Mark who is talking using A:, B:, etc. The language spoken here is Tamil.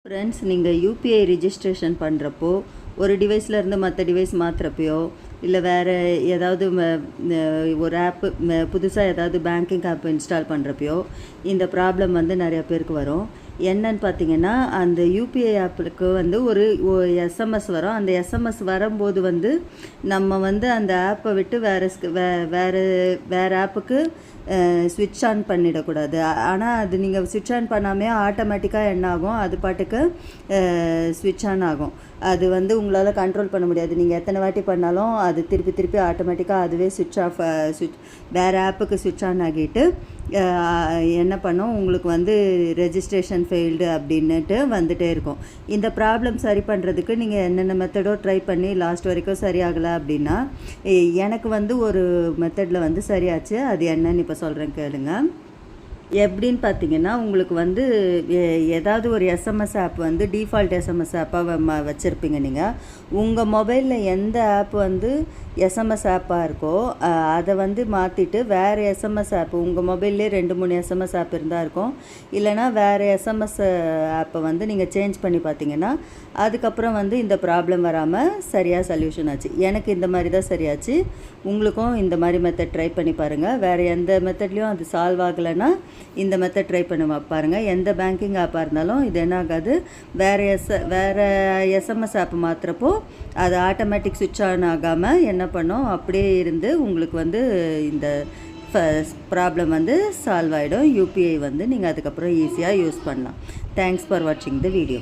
A: ஃப்ரெண்ட்ஸ், நீங்கள் யூபிஐ ரிஜிஸ்ட்ரேஷன் பண்ணுறப்போ ஒரு டிவைஸ்லேருந்து மற்ற டிவைஸ் மாற்றுறப்பையோ இல்லை வேறு ஏதாவது ஒரு ஆப்பு புதுசாக ஏதாவது பேங்கிங் ஆப் இன்ஸ்டால் பண்ணுறப்பையோ இந்த ப்ராப்ளம் வந்து நிறையா பேருக்கு வரும். என்னன்னு பார்த்தீங்கன்னா, அந்த யூபிஐ ஆப்புக்கு வந்து ஒரு எஸ்எம்எஸ் வரும். அந்த எஸ்எம்எஸ் வரும்போது வந்து நம்ம வந்து அந்த ஆப்பை விட்டு வேறு ஆப்புக்கு ஸ்விட்ச் ஆன் பண்ணிடக்கூடாது. ஆனால் அது நீங்கள் ஸ்விட்ச் ஆன் பண்ணாமே ஆட்டோமேட்டிக்காக என்ன ஆகும், அது பாட்டுக்கு ஸ்விட்ச் ஆன் ஆகும். அது வந்து உங்களால் கண்ட்ரோல் பண்ண முடியாது. நீங்கள் எத்தனை வாட்டி பண்ணாலும் அது திருப்பி ஆட்டோமேட்டிக்காக அதுவே வேறு ஆப்புக்கு ஸ்விட்ச் ஆன் ஆகிட்டு என்ன பண்ணும், உங்களுக்கு வந்து ரெஜிஸ்ட்ரேஷன் ஃபெயில்டு அப்படின்னுட்டு வந்துகிட்டே இருக்கும். இந்த ப்ராப்ளம் சரி பண்ணுறதுக்கு நீங்கள் என்னென்ன மெத்தடோ ட்ரை பண்ணி லாஸ்ட் வரைக்கும் சரியாகலை அப்படின்னா, எனக்கு வந்து ஒரு மெத்தடில் வந்து சரியாச்சு. அது என்னன்னு இப்போ சொல்கிறேன் கேளுங்க. எப்படின்னு பார்த்தீங்கன்னா, உங்களுக்கு வந்து ஏதாவது ஒரு எஸ்எம்எஸ் ஆப் வந்து டிஃபால்ட் எஸ்எம்எஸ் ஆப்பாக வச்சுருப்பீங்க. நீங்கள் உங்கள் மொபைலில் எந்த ஆப் வந்து எஸ்எம்எஸ் ஆப்பாக இருக்கோ அதை வந்து மாற்றிட்டு வேறு எஸ்எம்எஸ் ஆப், உங்கள் மொபைல்லே 2-3 எஸ்எம்எஸ் ஆப் இருந்தால் இருக்கும். இல்லைனா வேறு எஸ்எம்எஸ் ஆப்பை வந்து நீங்கள் சேஞ்ச் பண்ணி பார்த்தீங்கன்னா அதுக்கப்புறம் வந்து இந்த ப்ராப்ளம் வராமல் சரியாக சொல்யூஷன் ஆச்சு. எனக்கு இந்த மாதிரி தான் சரியாச்சு. உங்களுக்கும் இந்த மாதிரி மெத்தட் ட்ரை பண்ணி பாருங்கள். வேறு எந்த மெத்தட்லேயும் அது சால்வ் ஆகலைன்னா இந்த மெத்தட் ட்ரை பண்ணி பாருங்கள். எந்த பேங்கிங் ஆப்பாக இருந்தாலும் இது என்ன ஆகாது, வேறு எஸ்எம்எஸ் ஆப் மாற்றுறப்போ அது ஆட்டோமேட்டிக் சுவிட்ச் ஆன் ஆகாமல் என்ன பண்ணும், அப்படியே இருந்து உங்களுக்கு வந்து இந்த ப்ராப்ளம் வந்து சால்வ் ஆகிடும். யூபிஐ வந்து நீங்கள் அதுக்கப்புறம் ஈஸியாக யூஸ் பண்ணலாம். தேங்க்ஸ் ஃபார் வாட்சிங் த வீடியோ.